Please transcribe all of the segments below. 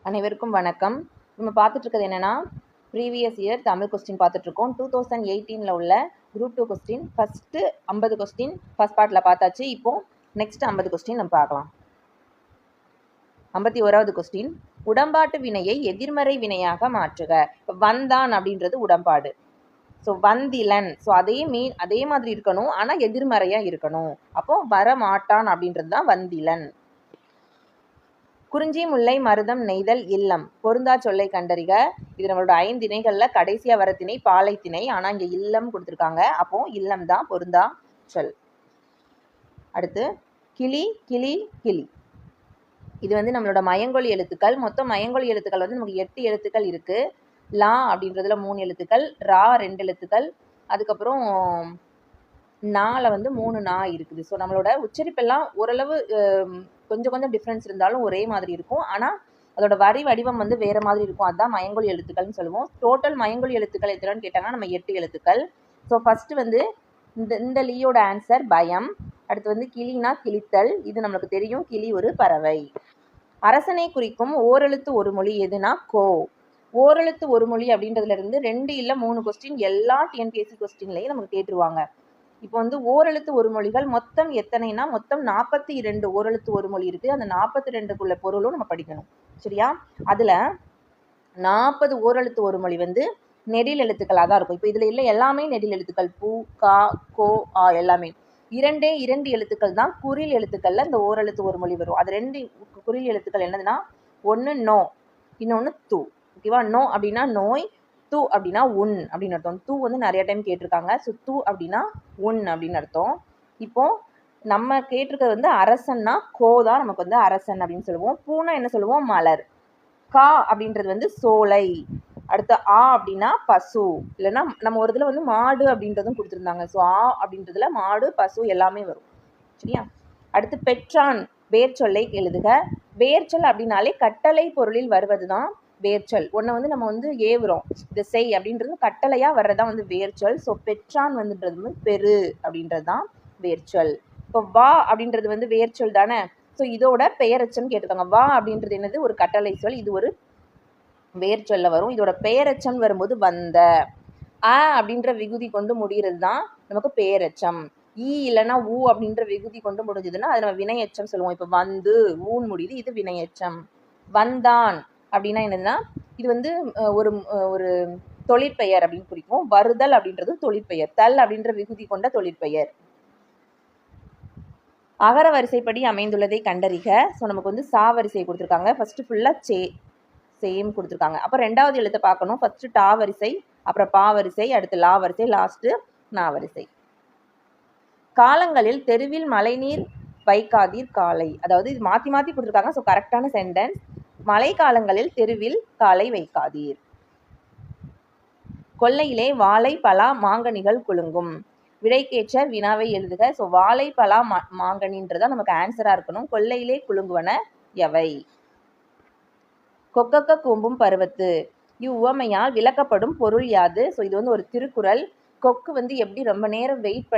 அனைவருக்கும் வணக்கம். நம்ம பார்த்துட்டு இருக்கிறது என்னன்னா ப்ரீவியஸ் இயர் தமிழ் கொஸ்டின் பார்த்துட்டு இருக்கோம். 2018 உள்ள group 2 question first 50 question first பார்ட்ல பார்த்தாச்சு. இப்போ நெக்ஸ்ட் 50 கொஸ்டின் நம்ம பார்க்கலாம். 51வது கொஸ்டின், உடம்பாட்டு வினையை எதிர்மறை வினையாக மாற்றுக. வந்தான் அப்படின்றது உடம்பாடு. ஸோ வந்திலன், ஸோ அதே மாதிரி இருக்கணும், ஆனால் எதிர்மறையா இருக்கணும். அப்போ வரமாட்டான் அப்படின்றது தான் வந்திலன். குறிஞ்சி முல்லை மருதம் நெய்தல் இல்லம் பொருந்தா சொல்லை கண்டறிக. இது நம்மளோட 5 திணைகளில் கடைசியா வர திணை பாலை திணை. ஆனால் இங்கே இல்லம் கொடுத்துருக்காங்க. அப்போ இல்லம் தான் பொருந்தா சொல். அடுத்து கிளி கிளி கிளி. இது வந்து நம்மளோட மயங்கொலி எழுத்துக்கள். மொத்தம் மயங்கொலி எழுத்துக்கள் வந்து நமக்கு 8 எழுத்துக்கள் இருக்கு. லா அப்படின்றதுல 3 எழுத்துக்கள், ரா 2 எழுத்துக்கள், அதுக்கப்புறம் நால வந்து 3 நா இருக்குது. ஸோ நம்மளோட உச்சரிப்பெல்லாம் ஓரளவு கொஞ்சம் கொஞ்சம் டிஃப்ரென்ஸ் இருந்தாலும் ஒரே மாதிரி இருக்கும். ஆனால் அதோட வரி வடிவம் வந்து வேறு மாதிரி இருக்கும். அதுதான் மயங்கொலி எழுத்துக்கள்னு சொல்லுவோம். டோட்டல் மயங்கொலி எழுத்துக்கள் எத்தனைன்னு கேட்டாங்கன்னா நம்ம 8 எழுத்துக்கள். ஸோ ஃபஸ்ட்டு வந்து இந்த லீயோட ஆன்சர் பயம். அடுத்து வந்து கிளினா கிளித்தல். இது நம்மளுக்கு தெரியும், கிளி ஒரு பறவை. அரசனை குறிக்கும் ஓரெழுத்து ஒரு மொழி எதுனா கோ. ஓரெழுத்து ஒரு மொழி அப்படின்றதுல இருந்து 2 இல்லை 3 கொஸ்டின் எல்லா டிஎன்பிஎஸ்சி கொஸ்டின்லையும் நமக்கு கேட்டுருவாங்க. இப்போ வந்து ஓரெழுத்து ஒரு மொழிகள் மொத்தம் எத்தனைனா மொத்தம் 42 ஓரெழுத்து ஒரு மொழி இருக்குது. அந்த 42க்குள்ள பொருளும் நம்ம படிக்கணும். சரியா? அதில் 40 ஓரெழுத்து ஒரு மொழி வந்து நெடில் எழுத்துக்களாக தான் இருக்கும். இப்போ இதில் இல்லை எல்லாமே நெடில் எழுத்துக்கள். பூ, கா, கோ, ஆ எல்லாமே. 2 எழுத்துக்கள் தான் குறில் எழுத்துக்கள்ல இந்த ஓரெழுத்து ஒரு மொழி வரும். அது 2 குறில் எழுத்துக்கள் என்னதுன்னா, ஒன்று நோ, இன்னொன்று தூ. ஓகேவா? நோ அப்படின்னா நோய், தூ அப்படின்னா உன் அப்படின்னு அர்த்தம். தூ வந்து நிறைய டைம் கேட்டிருக்காங்க. ஸோ தூ அப்படின்னா உன் அப்படின்னு அர்த்தம். இப்போ நம்ம கேட்டிருக்கிறது வந்து அரசன்னா கோ தான் நமக்கு வந்து அரசன் அப்படின்னு சொல்லுவோம். பூனா என்ன சொல்லுவோம்? மலர். கா அப்படின்றது வந்து சோலை. அடுத்து ஆ அப்படின்னா பசு. இல்லைன்னா நம்ம ஒரு இதில் வந்து மாடு அப்படின்றதும் கொடுத்துருந்தாங்க. ஸோ ஆ அப்படின்றதுல மாடு, பசு எல்லாமே வரும். சரியா? அடுத்து பெற்றான் வேர்ச்சொல்லை எழுதுக. வேர்ச்சொல் அப்படின்னாலே கட்டளை பொருளில் வருவது தான் வேர்ச்சொல். ஒன்றை வந்து நம்ம வந்து ஏவுறோம், இதை செய் அப்படின்றது கட்டளையாக வர்றதான் வந்து வேர்ச்சொல். ஸோ பெற்றான் வந்துன்றது வந்து பெரு அப்படின்றது தான் வேர்ச்சொல். இப்போ வா அப்படின்றது வந்து வேர்ச்சொல் தானே. ஸோ இதோட பெயரச்சம் கேட்டுக்காங்க. வா அப்படின்றது என்னது? ஒரு கட்டளை சொல். இது ஒரு வேர்ச்சொல்ல வரும். இதோட பெயரச்சம் வரும்போது வந்த. அ அப்படின்ற விகுதி கொண்டு முடிகிறது தான் நமக்கு பெயரச்சம். ஈ இல்லைன்னா ஊ அப்படின்ற விகுதி கொண்டு முடிஞ்சதுன்னா அது நம்ம வினையச்சம் சொல்லுவோம். இப்போ வந்து ஊன் முடியுது, இது வினையச்சம். வந்தான் அப்படின்னா என்னதுன்னா இது வந்து ஒரு ஒரு தொழிற்பெயர் அப்படின்னு குறிக்கும். வருதல் அப்படின்றது தொழிற்பெயர். தல் அப்படின்ற விகுதி கொண்ட தொழிற்பெயர். அகர வரிசைப்படி அமைந்துள்ளதை கண்டறிக. ஸோ நமக்கு வந்து சா வரிசை கொடுத்துருக்காங்க. ஃபர்ஸ்ட் ஃபுல்லாக சேம் கொடுத்துருக்காங்க. அப்போ 2வது எழுத்தை பார்க்கணும். ஃபர்ஸ்ட் டா வரிசை, அப்புறம் பா வரிசை, அடுத்து லா வரிசை, லாஸ்ட்டு நா வரிசை. காலங்களில் தெருவில் மழைநீர் வைக்காதீர் காலை. அதாவது இது மாற்றி மாற்றி கொடுத்துருக்காங்க. ஸோ கரெக்டான சென்டென்ஸ். மழை காலங்களில் தெருவில் காலை வைக்காதீர். கொல்லையிலே வாழை பலா மாங்கனிகள் குலுங்கும். விடைக்கேற்ற வினாவை எழுதுக. ஸோ வாழை பலா மாங்கனின்றதான் நமக்கு ஆன்சராக இருக்கணும். கொல்லையிலே குலுங்குவன எவை? கொக்கக்க கூம்பும் பருவத்து. இவ்வுவமையால் விளக்கப்படும் பொருள் யாது? ஸோ இது வந்து ஒரு திருக்குறள். கொக்கு வந்து எப்படி ரொம்ப நேரம் வெயிட்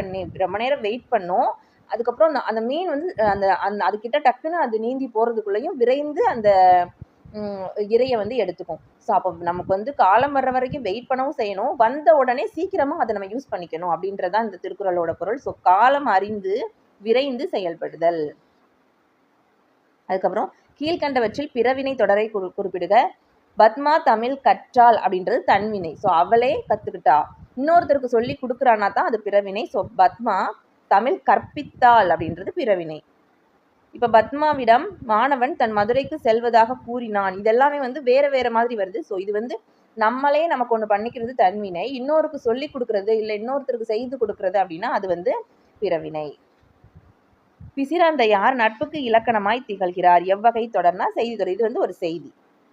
பண்ணும். அதுக்கப்புறம் அந்த மீன் வந்து அந்த அதுக்கிட்ட டக்குன்னு அது நீந்தி போகிறதுக்குள்ளேயும் விரைந்து அந்த இறையை வந்து எடுத்துக்கும். ஸோ அப்போ நமக்கு வந்து காலம் வர்ற வரைக்கும் வெயிட் பண்ணவும் செய்யணும், வந்த உடனே சீக்கிரமாக அதை நம்ம யூஸ் பண்ணிக்கணும் அப்படின்றதான் இந்த திருக்குறளோட பொருள். ஸோ காலம் அறிந்து விரைந்து செயல்படுதல். அதுக்கப்புறம் கீழ்கண்டவற்றில் பிறவினை தொடரை குறிப்பிடுக. பத்மா தமிழ் கற்றாள் அப்படின்றது தன்வினை. ஸோ அவளே கற்றுக்கிட்டா, இன்னொருத்தருக்கு சொல்லி கொடுக்குறானா தான் அது பிறவினை. ஸோ பத்மா தமிழ் கற்பித்தாள் அப்படின்றது பிறவினை. இப்போ பத்மாவிடம் மாணவன் தன் மதுரைக்கு செல்வதாக கூறினான். இதெல்லாமே வந்து வேற வேற மாதிரி வருது. ஸோ இது வந்து நம்மளே நமக்கு ஒன்று பண்ணிக்கிறது தன்வினை. இன்னொருக்கு சொல்லி கொடுக்குறது இல்லை இன்னொருத்தருக்கு செய்து கொடுக்குறது அப்படின்னா அது வந்து பிறவினை. பிசிராந்த யார் நட்புக்கு இலக்கணமாய் திகழ்கிறார்? எவ்வகை தொடர்னா செய்தி தொடர். இது வந்து ஒரு செய்தி.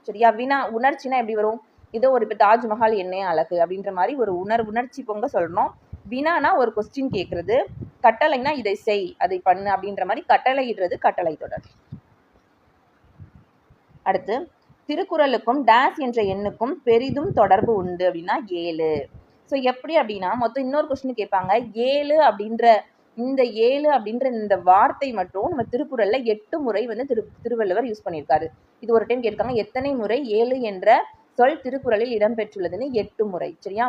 சரியா? வினா உணர்ச்சினா எப்படி வரும்? இதோ ஒரு இப்போ தாஜ்மஹால் என்ன அழகு அப்படின்ற மாதிரி ஒரு உணர்ச்சி பொங்க சொல்லணும். வினானா ஒரு கொஸ்டின் கேட்கறது. கட்டளைனா இதை செய், அதை பண்ணு அப்படின்ற மாதிரி கட்டளையிடுறது கட்டளை தொடர். அடுத்து திருக்குறளுக்கும் டேஸ் என்ற எண்ணுக்கும் பெரிதும் தொடர்பு உண்டு அப்படின்னா 7. ஸோ எப்படி அப்படின்னா மொத்தம் இன்னொரு கொஸ்டின் கேட்பாங்க. 7 அப்படின்ற இந்த 7 அப்படின்ற இந்த வார்த்தை மட்டும் நம்ம திருக்குறள்ல 8 முறை வந்து திருவள்ளுவர் யூஸ் பண்ணியிருக்காரு. இது ஒரு டைம் கேட்காங்க, எத்தனை முறை 7 என்ற சொல் திருக்குறளில் இடம்பெற்றுள்ளதுன்னு 8 முறை. சரியா?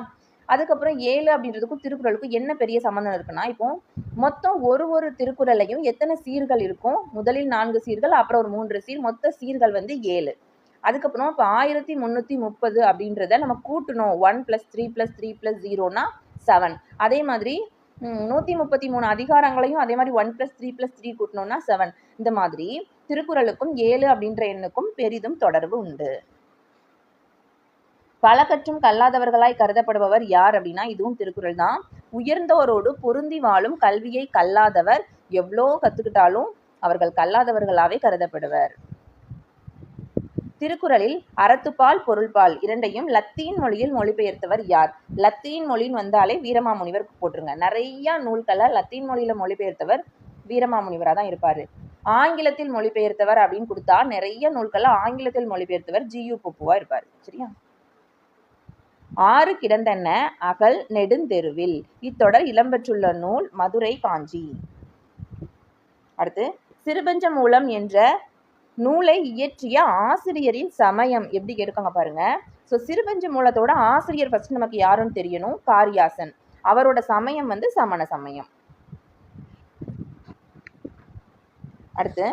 அதுக்கப்புறம் 7 அப்படின்றதுக்கும் திருக்குறளுக்கும் என்ன பெரிய சம்பந்தம் இருக்குன்னா, இப்போ மொத்தம் ஒரு திருக்குறளையும் எத்தனை சீர்கள் இருக்கும்? முதலில் 4 சீர்கள், அப்புறம் ஒரு 3 சீர், மொத்த சீர்கள் வந்து 7. அதுக்கப்புறம் இப்போ 1330 அப்படின்றத நம்ம கூட்டணும். 1 + 3 + 3 + 0னா 7. அதே மாதிரி 133 அதிகாரங்களையும் அதே மாதிரி 1 + 3 + 3 கூட்டணும்னா 7. இந்த மாதிரி திருக்குறளுக்கும் 7 அப்படின்ற எண்ணுக்கும் பெரிதும் தொடர்பு உண்டு. பல கற்றும் கல்லாதவர்களாய் கருதப்படுபவர் யார் அப்படின்னா, இதுவும் திருக்குறள் தான். உயர்ந்தோரோடு பொருந்தி வாழும் கல்வியை கல்லாதவர் எவ்வளோ கத்துக்கிட்டாலும் அவர்கள் கல்லாதவர்களாவே கருதப்படுவர். திருக்குறளில் அறத்துப்பால் பொருள்பால் இரண்டையும் லத்தீன் மொழியில் மொழிபெயர்த்தவர் யார்? லத்தீன் மொழின்னு வந்தாலே வீரமாமுனிவர் போட்டுருங்க. நிறைய நூல்களை லத்தீன் மொழியில மொழிபெயர்த்தவர் வீரமாமுனிவராக தான் இருப்பாரு. ஆங்கிலத்தில் மொழிபெயர்த்தவர் அப்படின்னு கொடுத்தா நிறைய நூல்களை ஆங்கிலத்தில் மொழிபெயர்த்தவர் ஜி.யு. போப்புவா இருப்பாரு. சரியா? 6 கிடந்தன அகல் நெடுந்தெருவில். இத்தொடர் இடம்பெற்றுள்ள நூல் மதுரை காஞ்சி. அடுத்து சிறுபஞ்ச மூலம் என்ற நூலை இயற்றிய ஆசிரியரின் சமயம் எப்படி கேட்காங்க பாருங்க. ஸோ சிறுபஞ்ச மூலத்தோட ஆசிரியர் ஃபர்ஸ்ட் நமக்கு யாருன்னு தெரியணும். காரியாசன். அவரோட சமயம் வந்து சமண சமயம். அடுத்து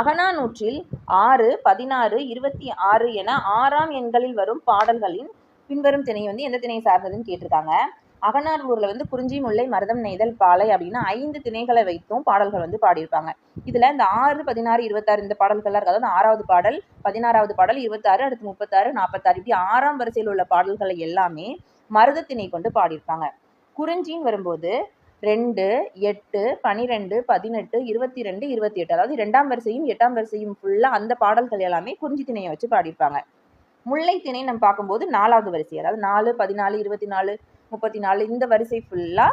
அகநானூற்றில் 6, 16, 26 என 6ஆம் எண்களில் வரும் பாடல்களின் பின்வரும் திணை வந்து எந்த திணையை சார்ந்ததுன்னு கேட்டிருக்காங்க. அகநானூறுல வந்து குறிஞ்சி, முல்லை, மருதம், நெய்தல், பாலை அப்படின்னு 5 திணைகளை வைத்தும் பாடல்கள் வந்து பாடியிருப்பாங்க. இதுல இந்த 6, 16, 26 இந்த பாடல்கள்லாம் இருக்காது. அந்த 6வது பாடல், 16வது பாடல், 26, அடுத்து 36, 46 இப்படி 6ஆம் வரிசையில் உள்ள பாடல்களை எல்லாமே மருத திணை கொண்டு பாடியிருப்பாங்க. குறிஞ்சின்னு வரும்போது 2, 8, 12, 18, 22, 28 அதாவது 2ஆம் வரிசையும் 8ஆம் வரிசையும் ஃபுல்லா அந்த பாடல்கள் எல்லாமே குறிஞ்சி திணையை வச்சு பாடியிருப்பாங்க. முல்லை திணை நம்ம பார்க்கும்போது 4வது வரிசை, அதாவது 4, 14, 24, 34 இந்த வரிசை ஃபுல்லா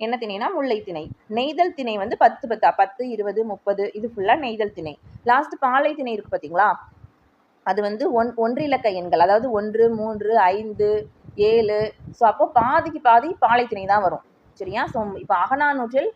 என்ன திணைனா முல்லை திணை. நெய்தல் திணை வந்து 10, 10, 20, 30 இது ஃபுல்லா நெய்தல் திணை. லாஸ்ட் பாலை திணை இருக்கு பார்த்தீங்களா, அது வந்து ஒன்றிலக்க எண்கள், அதாவது 1, 3, 5, 7. ஸோ அப்போ பாதிக்கு பாதி பாலை திணை தான் வரும். சரியா? ஸோ இப்போ அகநானூற்றில்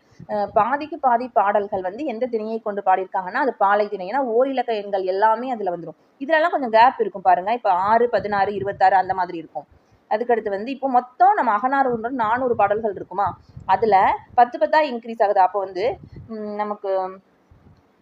பாதிக்கு பாதி பாடல்கள் வந்து எந்த திணையை கொண்டு பாடியிருக்காங்கன்னா அது பாலை திணை. ஏன்னா ஓரிலக்க எண்கள் எல்லாமே அதில் வந்துடும். இதுலலாம் கொஞ்சம் கேப் இருக்கும் பாருங்க. இப்போ 6, 16, 26 அந்த மாதிரி இருக்கும். அதுக்கடுத்து வந்து இப்போ மொத்தம் நம்ம அகநானூறு 400 பாடல்கள் இருக்குமா, அதில் 10 10 இன்க்ரீஸ் ஆகுது. அப்போ வந்து நமக்கு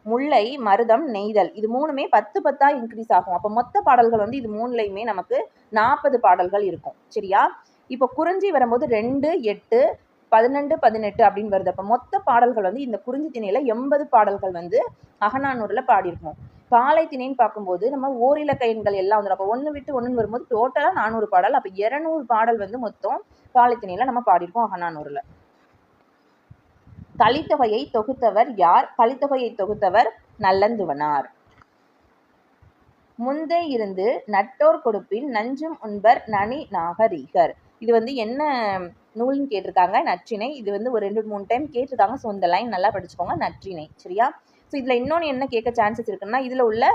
முல்லை, மருதம், நெய்தல் இது 3மே 10 10 இன்க்ரீஸ் ஆகும். அப்போ மொத்த பாடல்கள் வந்து இது 3லையுமே நமக்கு 40 பாடல்கள் இருக்கும். சரியா? இப்போ குறிஞ்சி வரும்போது 2, 8, 12, 18 அப்படின்னு வருது. அப்போ மொத்த பாடல்கள் வந்து இந்த குறிஞ்சி திணையில 80 பாடல்கள் வந்து அகநானூறுல பாடியிருக்கோம். பாலை திணைன்னு பார்க்கும்போது நம்ம ஓரிலக்க எண்கள் எல்லாம் வந்துடும். அப்போ 1 விட்டு 1 வரும்போது டோட்டலா 400 பாடல். அப்போ 200 பாடல் வந்து மொத்தம் பாலை திணையில நம்ம பாடியிருக்கோம் அகநானூறுல. கலித்தொகையை தொகுத்தவர் யார்? கலித்தொகையை தொகுத்தவர் நல்லந்துவனார். முந்தை இருந்து நட்டோர் கொடுப்பின் நஞ்சும் உண்பர் நனி நாகரீகர். இது வந்து என்ன நூல்னு கேட்டிருக்காங்க. நற்றிணை. இது வந்து ஒரு 2-3 டைம் கேட்டிருக்காங்க. ஸோ இந்த லைன் நல்லா படிச்சுக்கோங்க. நற்றிணை. சரியா? ஸோ இதில் இன்னொன்று என்ன கேட்க சான்சஸ் இருக்குன்னா, இதில் உள்ள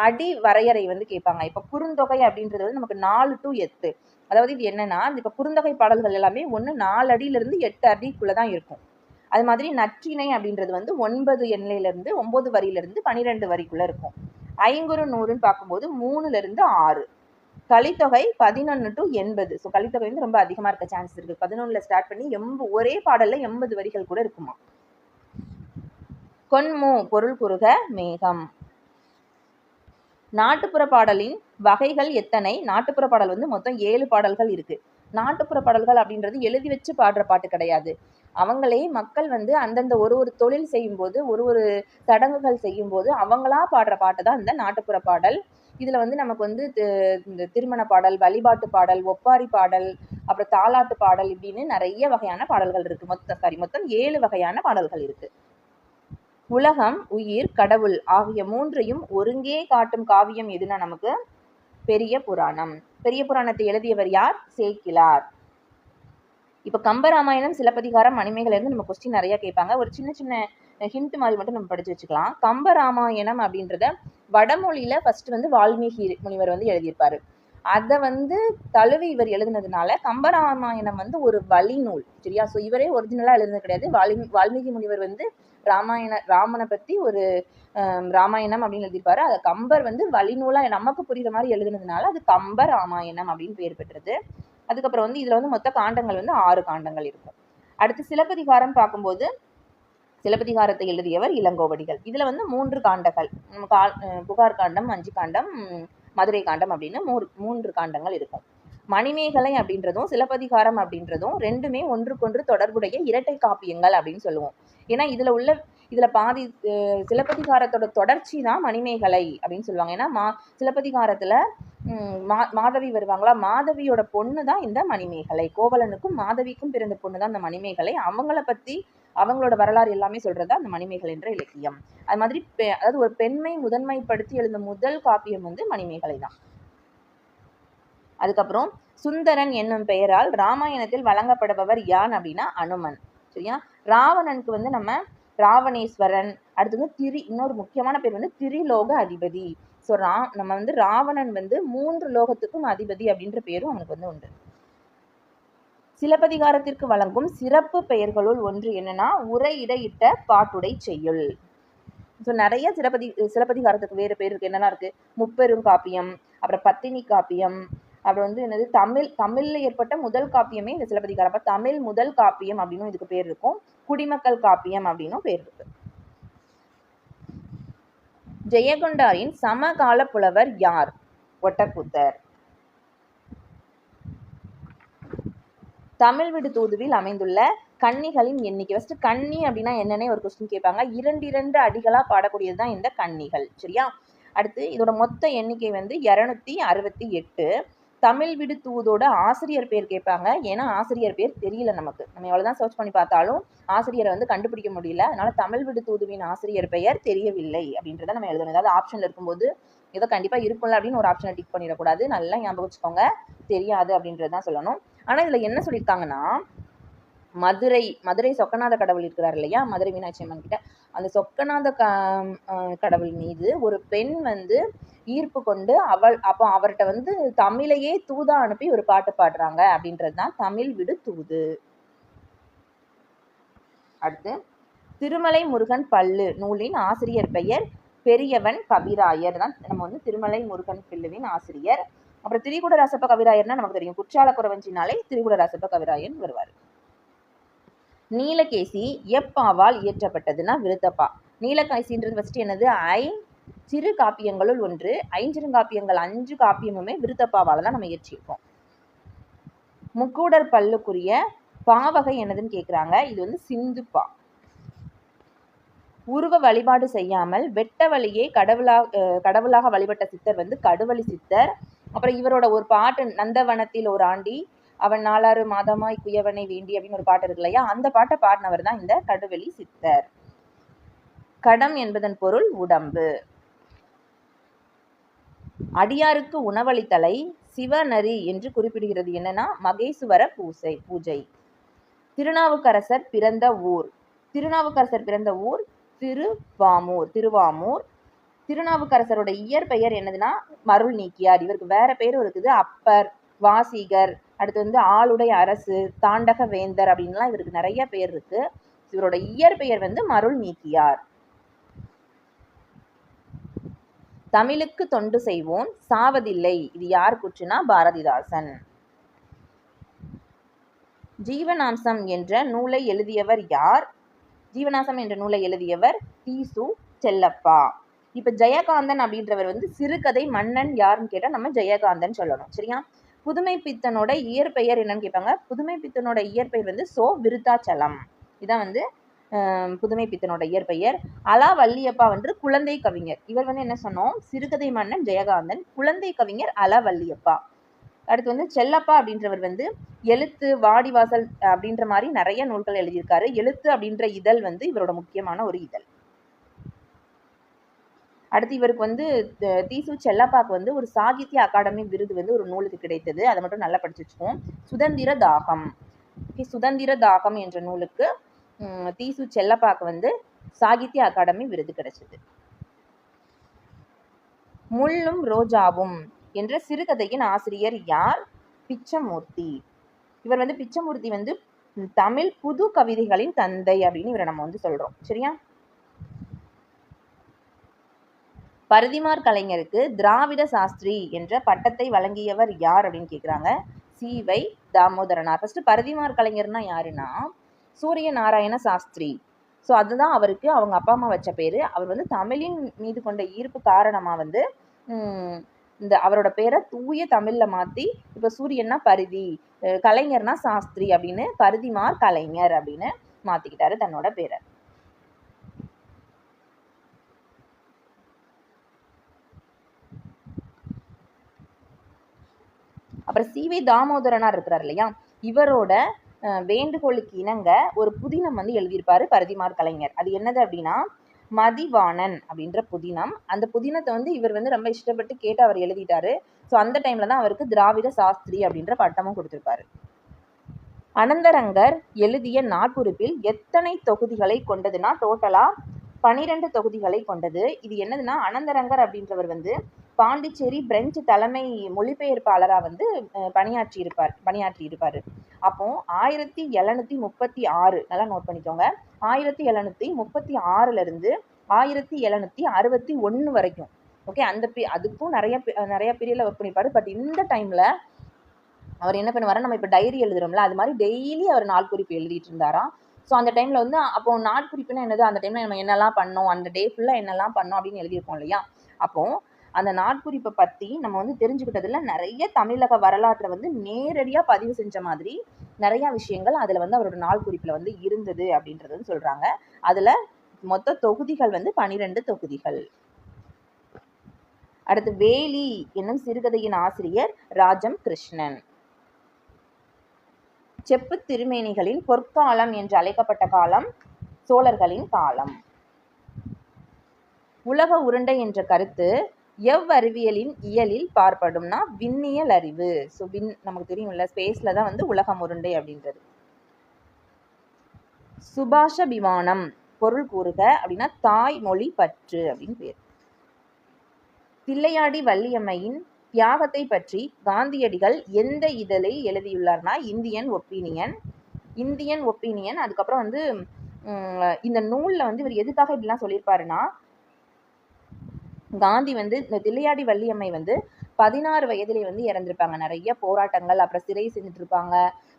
அடி வரையறை வந்து கேட்பாங்க. இப்போ குறுந்தொகை அப்படின்றது வந்து நமக்கு 4 to 8. அதாவது இது என்னன்னா, இப்போ குறுந்தொகை பாடல்கள் எல்லாமே 4 அடியிலிருந்து 8 அடிக்குள்ளே தான் இருக்கும். அது மாதிரி நற்றிணை அப்படின்றது வந்து 9 எண்ணிலிருந்து 9 வரியிலிருந்து 12 வரிக்குள்ளே இருக்கும். ஐங்குறு நூறுன்னு பார்க்கும்போது 3லிருந்து 6. கலித்தொகை 11 to 80. ஸோ கலித்தொகை வந்து ரொம்ப அதிகமாக இருக்க சான்ஸ் இருக்குது. 11ல் ஸ்டார்ட் பண்ணி ஒரே பாடலில் 80 வரிகள் கூட இருக்குமா. கொன்மு பொருள் குறுக மேகம். நாட்டுப்புற பாடலின் வகைகள் எத்தனை? நாட்டுப்புற பாடல் வந்து மொத்தம் 7 பாடல்கள் இருக்கு. நாட்டுப்புற பாடல்கள் அப்படின்றது எழுதி வச்சு பாடுற பாட்டு கிடையாது. அவங்களே மக்கள் வந்து அந்தந்த ஒரு தொழில் செய்யும்போது ஒரு சடங்குகள் செய்யும்போது அவங்களா பாடுற பாட்டு தான் இந்த நாட்டுப்புற பாடல். இதில் வந்து நமக்கு வந்து இந்த திருமண பாடல், வழிபாட்டு பாடல், ஒப்பாரி பாடல், அப்புறம் தாலாட்டு பாடல் இப்படின்னு நிறைய வகையான பாடல்கள் இருக்கு. மொத்தம் 7 வகையான பாடல்கள் இருக்கு. உலகம், உயிர், கடவுள் ஆகிய 3ஐயும் ஒருங்கே காட்டும் காவியம் எதுனா நமக்கு பெரிய புராணம். பெரிய புராணத்தை எழுதியவர் யார்? சேக்கிழார். இப்போ கம்பராமாயணம், சிலப்பதிகாரம், மணிமேகலையிலிருந்து நம்ம கொஸ்டின் நிறைய கேட்பாங்க. ஒரு சின்ன ஹிண்ட் மாதிரி மட்டும் நம்ம படிச்சு வச்சுக்கலாம். கம்பராமாயணம் அப்படின்றத வடமொழியில ஃபர்ஸ்ட் வந்து வால்மீகி முனிவர் வந்து எழுதியிருப்பாரு. அதை தழுவி இவர் எழுதுனதுனால கம்பராமாயணம் ஒரு வழிநூல். சரியா? ஸோ இவரே ஒரிஜினலாக எழுதுனது கிடையாது. வால்மீகி முனிவர் ராமனை பற்றி ஒரு ராமாயணம் அப்படின்னு எழுதியிருப்பாரு. அதை கம்பர் வழிநூலாக நமக்கு புரிகிற மாதிரி எழுதுனதுனால அது கம்ப ராமாயணம் அப்படின்னு பேர் பெற்றது. அதுக்கப்புறம் இதில் மொத்த காண்டங்கள் 6 காண்டங்கள் இருக்கும். அடுத்து சிலப்பதிகாரம் பார்க்கும்போது சிலப்பதிகாரத்தை எழுதியவர் இளங்கோவடிகள். இதில் 3 காண்டங்கள், புகார் காண்டம், வஞ்சி காண்டம், மதுரை காண்டம் அப்படின்னு 3 காண்டங்கள் இருக்கும். மணிமேகலை அப்படின்றதும் சிலப்பதிகாரம் அப்படின்றதும் ரெண்டுமே ஒன்றுக்கொன்று தொடர்புடைய இரட்டை காப்பியங்கள் அப்படின்னு சொல்லுவோம். ஏன்னா இதில் பாதி சிலப்பதிகாரத்தோட தொடர்ச்சி தான் மணிமேகலை அப்படின்னு சொல்லுவாங்க. ஏன்னா சிலப்பதிகாரத்தில் மாதவி வருவாங்களா, மாதவியோட பொண்ணு தான் இந்த மணிமேகலை. கோவலனுக்கும் மாதவிக்கும் பிறந்த பொண்ணு தான் இந்த மணிமேகலை. அவங்கள பற்றி அவங்களோட வரலாறு எல்லாமே சொல்றது அந்த மணிமேகலை என்ற இலக்கியம். அது மாதிரி அதாவது ஒரு பெண்மை முதன்மைப்படுத்தி எழுந்த முதல் காப்பியம் மணிமேகலை தான். அதுக்கப்புறம் சுந்தரன் என்னும் பெயரால் ராமாயணத்தில் வழங்கப்படுபவர் யான் அப்படின்னா அனுமன். சரியா? ராவணனுக்கு நம்ம ராவணேஸ்வரன், அடுத்து இன்னொரு முக்கியமான பேர் திரிலோக அதிபதி. ஸோ நம்ம ராவணன் 3 லோகத்துக்கும் அதிபதி அப்படின்ற பேரும் அவனுக்கு உண்டு. சிலப்பதிகாரத்திற்கு வழங்கும் சிறப்பு பெயர்களுள் ஒன்று என்னன்னா உரையிடையிட்ட பாட்டுடை செய்யுள். ஸோ நிறைய சிலப்பதிகாரத்துக்கு வேறு பேர் இருக்கு. என்னெல்லாம் இருக்கு? முப்பெரும் காப்பியம், அப்புறம் பத்தினி காப்பியம், அப்புறம் என்னது தமிழ்ல ஏற்பட்ட முதல் காப்பியமே இந்த சிலப்பதிகாரம். அப்போ தமிழ் முதல் காப்பியம் அப்படின்னு இதுக்கு பேர் இருக்கும். குடிமக்கள் காப்பியம் அப்படின்னும் பேர் இருக்கு. ஜெயகொண்டாரின் சமகால புலவர் யார்? ஒட்டக்கூத்தர். தமிழ் விடு தூதுவில் அமைந்துள்ள கன்னிகளின் எண்ணிக்கை. ஃபர்ஸ்ட் கன்னி அப்படின்னா என்னன்னே ஒரு கொஸ்டின் கேட்பாங்க. 2 அடிகளா பாடக்கூடியது தான் இந்த கன்னிகள். சரியா? அடுத்து இதோட மொத்த எண்ணிக்கை 268. தமிழ் விடு தூதோட ஆசிரியர் பேர் கேட்பாங்க. ஏன்னா ஆசிரியர் பேர் தெரியல நமக்கு. நம்ம எவ்வளவுதான் சர்ச் பண்ணி பார்த்தாலும் ஆசிரியரை கண்டுபிடிக்க முடியல. அதனால தமிழ் விடு தூதுவின் ஆசிரியர் பெயர் தெரியவில்லை அப்படின்றத நம்ம எழுதணும். ஏதாவது ஆப்ஷன்ல இருக்கும்போது ஏதோ கண்டிப்பா இருக்கும்ல அப்படின்னு ஒரு ஆப்ஷனை டிக் பண்ணிடக்கூடாது. நல்லா ஞாபகம் வச்சுக்கோங்க. தெரியாது அப்படின்றதான் சொல்லணும். ஆனா இதுல என்ன சொல்லியிருக்காங்கன்னா, மதுரை சொக்கநாத கடவுள் இருக்கிறார் இல்லையா, மதுரை மீனாட்சி அம்மன் கிட்ட, அந்த சொக்கநாத கடவுள் மீது ஒரு பெண் ஈர்ப்பு கொண்டு அப்போ அவர்கிட்ட தமிழையே தூதா அனுப்பி ஒரு பாட்டு பாடுறாங்க அப்படின்றதுதான் தமிழ் விடு தூது. அடுத்து திருமலை முருகன் பல்லு நூலின் ஆசிரியர் பெயர் பெரியவன் கவிராயர் தான். நம்ம திருமலை முருகன் பிள்ளுவின் ஆசிரியர். அப்புறம் திரிகுடராசப்ப கவிராயர்னா நமக்கு தெரியும். குற்றால குறவஞ்சினாலே திரிகுடராசப்ப கவிராயன் வருவார். நீலகேசி எப்பாவால் இயற்றப்பட்டதுன்னா விருத்தப்பா. நீலகேசின்றது ஃபர்ஸ்ட் என்னது? சிறு காப்பியங்களுள் ஒன்று. ஐஞ்சிறுகாப்பியங்கள் 5 காப்பியமுமே விருத்தப்பாவால தான் நம்ம இயற்றியிருக்கோம். முக்கூடர் பல்லுக்குரிய பாவகை என்னதுன்னு கேட்குறாங்க. இது சிந்துப்பா. உருவ வழிபாடு செய்யாமல் வெட்ட வழியே கடவுளாக வழிபட்ட சித்தர் கடுவழி சித்தர். அப்புறம் இவரோட ஒரு பாட்டு நந்தவனத்தில் ஒரு ஆண்டி அவன் 4 மாதமாய் குயவனை வேண்டி அப்படின்னு ஒரு பாட்டு இருக்கு இல்லையா, அந்த பாட்டை பாடினவர் தான் இந்த கடுவெளி சித்தர். கடம் என்பதன் பொருள் உடம்பு. அடியாருக்கு உணவளித்தலை சிவநரி என்று குறிப்பிடுகிறது. என்னன்னா மகேசுவர பூஜை. திருநாவுக்கரசர் பிறந்த ஊர். திருவாமூர். திருநாவுக்கரசரோட இயற்பெயர் என்னதுன்னா மருள் நீக்கியார். இவருக்கு வேற பேரும் இருக்குது. அப்பர், வாசிகர், அடுத்து ஆளுடை அரசு, தாண்டக வேந்தர் அப்படின்லாம் இவருக்கு நிறைய பேர் இருக்கு. இவரோட இயற்பெயர் மருள் நீக்கியார். தமிழுக்கு தொண்டு செய்வோன் சாவதில்லை. இது யார் கூற்றுனா பாரதிதாசன். ஜீவனாம்சம் என்ற நூலை எழுதியவர் யார்? ஜீவனாம்சம் என்ற நூலை எழுதியவர் தீசு செல்லப்பா. இப்ப ஜெயகாந்தன் அப்படின்றவர் சிறுகதை மன்னன் யாருன்னு கேட்டா நம்ம ஜெயகாந்தன் சொல்லணும். சரியா? புதுமை பித்தனோட இயற்பெயர் என்னன்னு கேட்பாங்க. புதுமை பித்தனோட இயற்பெயர் சோ விருத்தாச்சலம். இதான் புதுமை பித்தனோட இயற்பெயர். அலா வள்ளியப்பா குழந்தை கவிஞர். இவர் என்ன சொன்னோம்? சிறுகதை மன்னன் ஜெயகாந்தன், குழந்தை கவிஞர் அலா வள்ளியப்பா. அடுத்து செல்லப்பா அப்படின்றவர் எழுத்து, வாடிவாசல் அப்படின்ற மாதிரி நிறைய நூல்கள் எழுதியிருக்காரு. எழுத்து அப்படின்ற இதழ் இவரோட முக்கியமான ஒரு இதழ். அடுத்து இவருக்கு தீசு செல்லப்பாக்கு ஒரு சாகித்ய அகாடமி விருது ஒரு நூலுக்கு கிடைத்தது. அதை மட்டும் நல்லா படிச்சு வச்சுக்குவோம். சுதந்திர தாகம் என்ற நூலுக்கு தீசு செல்லப்பாக்கு சாகித்ய அகாடமி விருது கிடைச்சது. முள்ளும் ரோஜாவும் என்ற சிறுகதையின் ஆசிரியர் யார்? பிச்சமூர்த்தி. இவர் வந்து பிச்சமூர்த்தி வந்து தமிழ் புது கவிதைகளின் தந்தை அப்படின்னு இவரை நம்ம வந்து சொல்றோம். சரியா? பரிதிமாற் கலைஞருக்கு திராவிட சாஸ்திரி என்ற பட்டத்தை வழங்கியவர் யார் அப்படின்னு கேட்குறாங்க. சி.வை. தாமோதரனார். ஃபர்ஸ்ட் பரிதிமாற் கலைஞர்னா யாருன்னா சூரிய நாராயண சாஸ்திரி. ஸோ அதுதான் அவருக்கு அவங்க அப்பா அம்மா வச்ச பேர். அவர் வந்து தமிழின் மீது கொண்ட ஈர்ப்பு காரணமாக வந்து இந்த அவரோட பேரை தூய தமிழில் மாற்றி இப்போ சூரியன்னா பரிதி, கலைஞர்னா சாஸ்திரி அப்படின்னு பரிதிமாற் கலைஞர் அப்படின்னு மாற்றிக்கிட்டாரு தன்னோட பேரை. அப்புறம் சி.வை. தாமோதரனார் இருக்கிறார் இல்லையா, இவரோட வேண்டுகோளுக்கு இணங்க ஒரு புதினம் வந்து எழுதியிருப்பாரு பரிதிமாற் கலைஞர். அது என்னது அப்படின்னா மதிவாணன் அப்படின்ற புதினம். அந்த புதினத்தை வந்து இவர் வந்து ரொம்ப இஷ்டப்பட்டு கேட்டு அவர் எழுதிட்டாரு. ஸோ அந்த டைம்ல தான் அவருக்கு திராவிட சாஸ்திரி அப்படின்ற பட்டமும் கொடுத்திருப்பாரு. அனந்தரங்கர் எழுதிய நாட்குறிப்பில் எத்தனை தொகுதிகளை கொண்டதுன்னா டோட்டலா 12 தொகுதிகளை கொண்டது. இது என்னதுன்னா அனந்தரங்கர் அப்படின்றவர் வந்து பாண்டிச்சேரி பிரெஞ்சு தலைமை மொழிபெயர்ப்பாளராக வந்து பணியாற்றி இருப்பார். அப்போ 1736, நல்லா நோட் பண்ணிக்கோங்க, 1736 இருந்து 1761 வரைக்கும். ஓகே, அதுக்கும் நிறைய பீரியட்ல ஒர்க் பண்ணியிருப்பாரு. பட் இந்த டைம்ல அவர் என்ன பண்ணுவாரு, நம்ம இப்போ டைரி எழுதுறோம்ல அது மாதிரி டெய்லி அவர் நாள் குறிப்பு எழுதிட்டு இருந்தாராம். ஸோ அந்த டைமில் வந்து அப்போ நாட்குறிப்புனா என்னது, அந்த டைமில் நம்ம என்னெல்லாம் பண்ணோம், அந்த டே ஃபுல்லாக என்னெல்லாம் பண்ணோம் அப்படின்னு எழுதியிருப்போம் இல்லையா. அப்போது அந்த நாட்குறிப்பை பற்றி நம்ம வந்து தெரிஞ்சுக்கிட்டதில் நிறைய தமிழக வரலாற்றை வந்து நேரடியாக பதிவு செஞ்ச மாதிரி நிறையா விஷயங்கள் அதில் வந்து அவரோட நாட்குறிப்பில் வந்து இருந்தது அப்படின்றது வந்து சொல்கிறாங்க. அதில் மொத்த தொகுதிகள் வந்து 12 தொகுதிகள். அடுத்து வேலி என்னும் சிறுகதையின் ஆசிரியர் ராஜம் கிருஷ்ணன். செப்பு திருமேனிகளின் பொற்காலம் என்று அழைக்கப்பட்ட காலம் சோழர்களின் காலம். உலக உருண்டை என்ற கருத்து எவ்வறிவியலின் இயலில் பார்ப்படும்னா விண்ணியல் அறிவு. ஸோ நமக்கு தெரியும்ல, ஸ்பேஸ்ல தான் வந்து உலகம் உருண்டை அப்படின்றது. சுபாஷபிமானம் பொருள் கூறுக அப்படின்னா தாய்மொழி பற்று அப்படின்னு பேர். தில்லையாடி வள்ளியம்மையின் தியாகத்தை பற்றி காந்தியடிகள் எந்த இதழை எழுதியுள்ளார்னா இந்தியன் ஒப்பீனியன். அதுக்கப்புறம் வந்து இந்த நூலில் வந்து இவர் எதுக்காக இப்படிலாம் சொல்லியிருப்பாருன்னா, காந்தி வந்து இந்த தில்லையாடி வள்ளியம்மை வந்து 16 வயதிலே வந்து இறந்திருப்பாங்க. நிறைய போராட்டங்கள், அப்புறம் சிறை செஞ்சுட்டு இருப்பாங்க.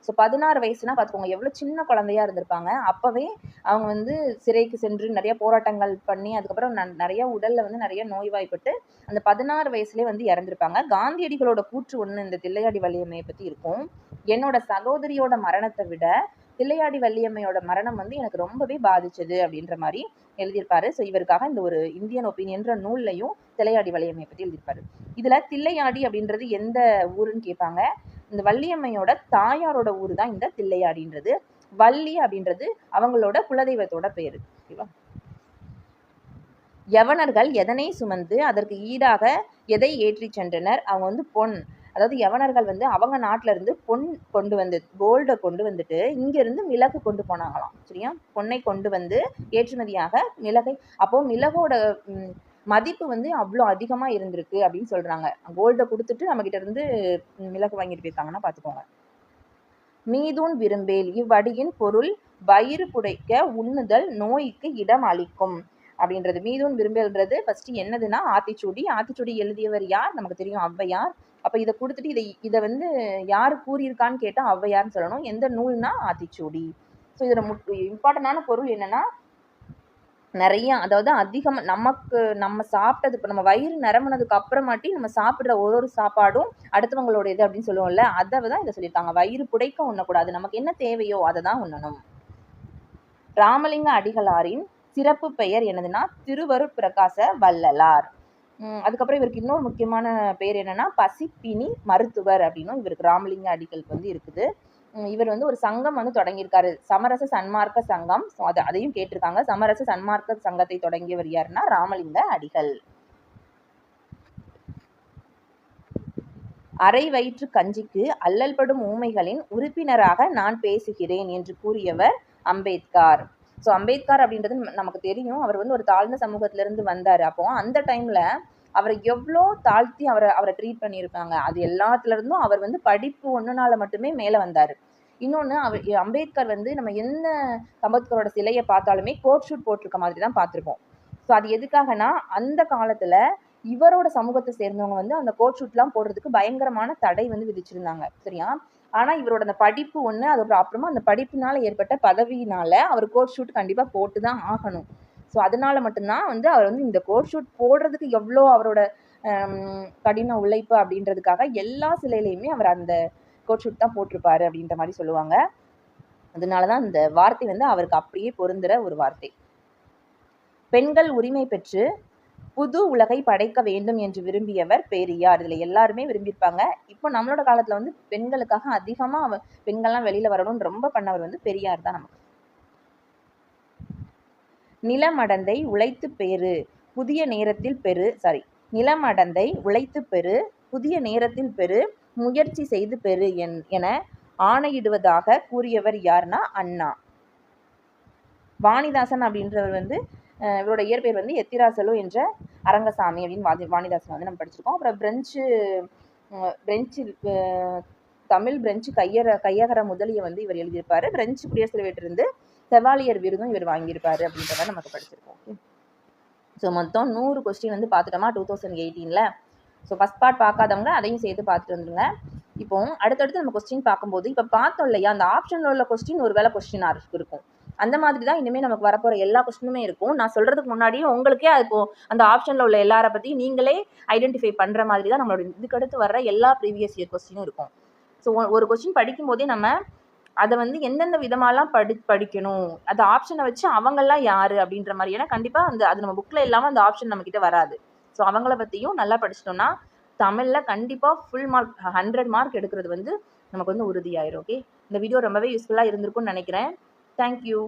ஸோ 16 வயசுனா பார்த்துக்கோங்க எவ்வளோ சின்ன குழந்தையா இருந்திருப்பாங்க. அப்போவே அவங்க வந்து சிறைக்கு சென்று நிறைய போராட்டங்கள் பண்ணி அதுக்கப்புறம் நிறைய உடலில் வந்து நிறைய நோய்வாய்ப்பட்டு அந்த 16 வயசுலேயே வந்து இறந்திருப்பாங்க. காந்தியடிகளோட கூற்று ஒன்று இந்த தில்லையாடி வள்ளியம்மையை பற்றி இருக்கும். என்னோட சகோதரியோட மரணத்தை விட தில்லையாடி வள்ளியம்மையோட மரணம் வந்து எனக்கு ரொம்பவே பாதிச்சது அப்படின்ற மாதிரி எழுதியிருப்பாரு. ஸோ இவருக்காக இந்த ஒரு இந்தியன் ஒப்பீனியன்ற நூல்லையும் தில்லையாடி வள்ளியம்மையை பற்றி எழுதியிருப்பாரு. இதில் தில்லையாடி அப்படின்றது எந்த ஊருன்னு கேட்பாங்க. இந்த வள்ளியம்மையோட தாயாரோட ஊர் தான் இந்த தில்லையாடின்றது. வள்ளி அப்படின்றது அவங்களோட குலதெய்வத்தோட பேரு. ஓகேவா? யவனர்கள் எதனை சுமந்து அதற்கு ஈடாக எதை ஏற்றி சென்றனர்? அவங்க வந்து பொன், அதாவது யவனர்கள் வந்து அவங்க நாட்டில இருந்து பொன் கொண்டு வந்து கோல்டை கொண்டு வந்துட்டு இங்கிருந்து மிளகு கொண்டு போனாங்களாம். சரியா? பொன்னை கொண்டு வந்து ஏற்றுமதியாக மிளகை, அப்போ மிளகோட மதிப்பு வந்து அவ்வளோ அதிகமாக இருந்திருக்கு அப்படின்னு சொல்றாங்க. கோல்டை கொடுத்துட்டு நம்ம கிட்ட இருந்து மிளகு வாங்கிட்டு போயிருக்காங்கன்னா பார்த்துக்கோங்க. மீதூன் விரும்பேல் இவ்வடியின் பொருள் வயிறு புடைக்க உண்ணுதல் நோய்க்கு இடம் அளிக்கும் அப்படின்றது. மீதூன் விரும்பேல்ன்றது ஃபர்ஸ்ட் என்னதுன்னா ஆத்திச்சூடி எழுதியவர் யார்? நமக்கு தெரியும், ஔவையார். அப்போ இதை கொடுத்துட்டு இதை வந்து யார் கூறியிருக்கான்னு கேட்டால் ஔவையார்னு சொல்லணும். எந்த நூல்னா ஆத்திச்சூடி. ஸோ இதோட இம்பார்ட்டண்டான பொருள் என்னன்னா நிறைய, அதாவது அதிகமாக நம்ம சாப்பிட்டது, இப்போ நம்ம வயிறு நிரம்பினதுக்கு அப்புறமாட்டி நம்ம சாப்பிட்ற ஒரு சாப்பாடும் அடுத்தவங்களோட இது அப்படின்னு சொல்லுவோம்ல, அதை தான் இதை சொல்லியிருக்காங்க. வயிறு புடைக்க உண்ணக்கூடாது, நமக்கு என்ன தேவையோ அதை தான் உண்ணணும். ராமலிங்க அடிகளாரின் சிறப்பு பெயர் என்னதுன்னா திருவருட்பிரகாச வள்ளலார். அதுக்கப்புறம் இவருக்கு இன்னொரு முக்கியமான பேர் என்னன்னா பசிப்பினி மருத்துவர் அப்படின்னும் இவருக்கு ராமலிங்க அடிகளுக்கு வந்து இருக்குது. இவர் வந்து ஒரு சங்கம் வந்து தொடங்கியிருக்காரு, சமரச சன்மார்க்க சங்கம். ஸோ அதையும் கேட்டிருக்காங்க. சமரச சன்மார்க்க சங்கத்தை தொடங்கியவர் யாருன்னா ராமலிங்க அடிகள். அரை வயிற்று கஞ்சிக்கு அல்லல்படும் ஊமைகளின் உறுப்பினராக நான் பேசுகிறேன் என்று கூறியவர் அம்பேத்கர். ஸோ அம்பேத்கர் அப்படின்றது நமக்கு தெரியும், அவர் வந்து ஒரு தாழ்ந்த சமூகத்திலிருந்து வந்தார். அப்போ அந்த டைம்ல அவரை எவ்வளோ தாழ்த்தி அவரை ட்ரீட் பண்ணியிருக்காங்க. அது எல்லாத்துலேருந்தும் அவர் வந்து படிப்பு ஒன்றுனால மட்டுமே மேலே வந்தார். இன்னொன்று, அம்பேத்கர் வந்து நம்ம எந்த அம்பேத்கரோட சிலையை பார்த்தாலுமே கோட் ஷூட் போட்டிருக்க மாதிரி தான் பார்த்துருப்போம். ஸோ அது எதுக்காகனா, அந்த காலத்தில் இவரோட சமூகத்தை சேர்ந்தவங்க வந்து அந்த கோட் ஷூட்லாம் போடுறதுக்கு பயங்கரமான தடை வந்து விதிச்சிருந்தாங்க. சரியா? ஆனால் இவரோட அந்த படிப்பு ஒன்று, அப்புறமா அந்த படிப்பினால ஏற்பட்ட பதவியினால அவர் கோட் ஷூட் கண்டிப்பாக போட்டு தான் ஆகணும். ஸோ அதனால மட்டும்தான் வந்து அவர் வந்து இந்த கோட் ஷூட் போடுறதுக்கு எவ்வளோ அவரோட கடின உழைப்பு அப்படின்றதுக்காக எல்லா சிலையிலையுமே அவர் அந்த கோட் ஷூட் தான் போட்டிருப்பாரு அப்படின்ற மாதிரி சொல்லுவாங்க. அதனால தான் இந்த வார்த்தை வந்து அவருக்கு அப்படியே பொருந்துற ஒரு வார்த்தை. பெண்கள் உரிமை பெற்று புது உலகை படைக்க வேண்டும் என்று விரும்பியவர் பெரியார். இதுல எல்லாருமே விரும்பியிருப்பாங்க. இப்போ நம்மளோட காலத்துல வந்து பெண்களுக்காக அதிகமா பெண்கள்லாம் வெளியில வரணும்னு ரொம்ப பண்ணவர் வந்து பெரியார் தான் நமக்கு. நிலமடந்தை உழைத்து பெறு புதிய நேரத்தில் பெறு நிலமடந்தை உழைத்து பெறு புதிய நேரத்தில் பெறு முயற்சி செய்து பெறு என ஆணையிடுவதாக கூறியவர் யாருன்னா அண்ணா. வாணிதாசன் அப்படின்றவர் வந்து இவரோட இயற்பெயர் வந்து எத்திராசலு என்ற அரங்கசாமி அப்படின்னு வாணிதாசன் வந்து நம்ம படிச்சிருக்கோம். அப்புறம் பிரெஞ்சு தமிழ் பிரெஞ்சு கையகர முதலியை வந்து இவர் எழுதியிருப்பாரு. பிரெஞ்சு குடியரசுத் தலைவரிலிருந்து செவாலியர் விருதும் இவர் வாங்கியிருப்பாரு அப்படின்றத நமக்கு படிச்சிருக்கோம். ஓகே, ஸோ மொத்தம் 100 கொஸ்டின் வந்து பார்த்துட்டோமா 2018. ஸோ ஃபஸ்ட் பார்ட் பார்க்காதவங்க அதையும் சேர்த்து பார்த்துட்டு வந்துருங்க. இப்போ அடுத்தடுத்து நம்ம கொஸ்டின் பார்க்கும்போது இப்போ பார்த்தோம் இல்லையா, அந்த ஆப்ஷனில் உள்ள கொஸ்டின் ஒரு வேளை கொஸ்டின் இருக்கும். அந்த மாதிரி தான் இனிமேல் நமக்கு வரப்போகிற எல்லா கொஸ்டினுமே இருக்கும். நான் சொல்கிறதுக்கு முன்னாடியே உங்களுக்கே இப்போ அந்த ஆப்ஷனில் உள்ள எல்லாரை பற்றி நீங்களே ஐடென்டிஃபை பண்ணுற மாதிரி தான் நம்மளோட இதுக்கடுத்து வர்ற எல்லா ப்ரீவியஸ் இயர் கொஸ்டினும் இருக்கும். ஸோ ஒரு கொஸ்டின் படிக்கும் போதே நம்ம அதை வந்து எந்தெந்த விதமாலாம் படிக்கணும், அந்த ஆப்ஷனை வச்சு அவங்கெல்லாம் யார் அப்படின்ற மாதிரி. ஏன்னா கண்டிப்பாக அது நம்ம புக்கில் இல்லாமல் அந்த ஆப்ஷன் நம்மக்கிட்ட வராது. ஸோ அவங்கள பற்றியும் நல்லா படிச்சிட்டோம்னா தமிழில் கண்டிப்பாக ஃபுல் மார்க் 100 மார்க் எடுக்கிறது வந்து நமக்கு வந்து உறுதியாயிரும். ஓகே, இந்த வீடியோ ரொம்பவே யூஸ்ஃபுல்லாக இருந்திருக்கும்னு நினைக்கிறேன். தேங்க்யூ.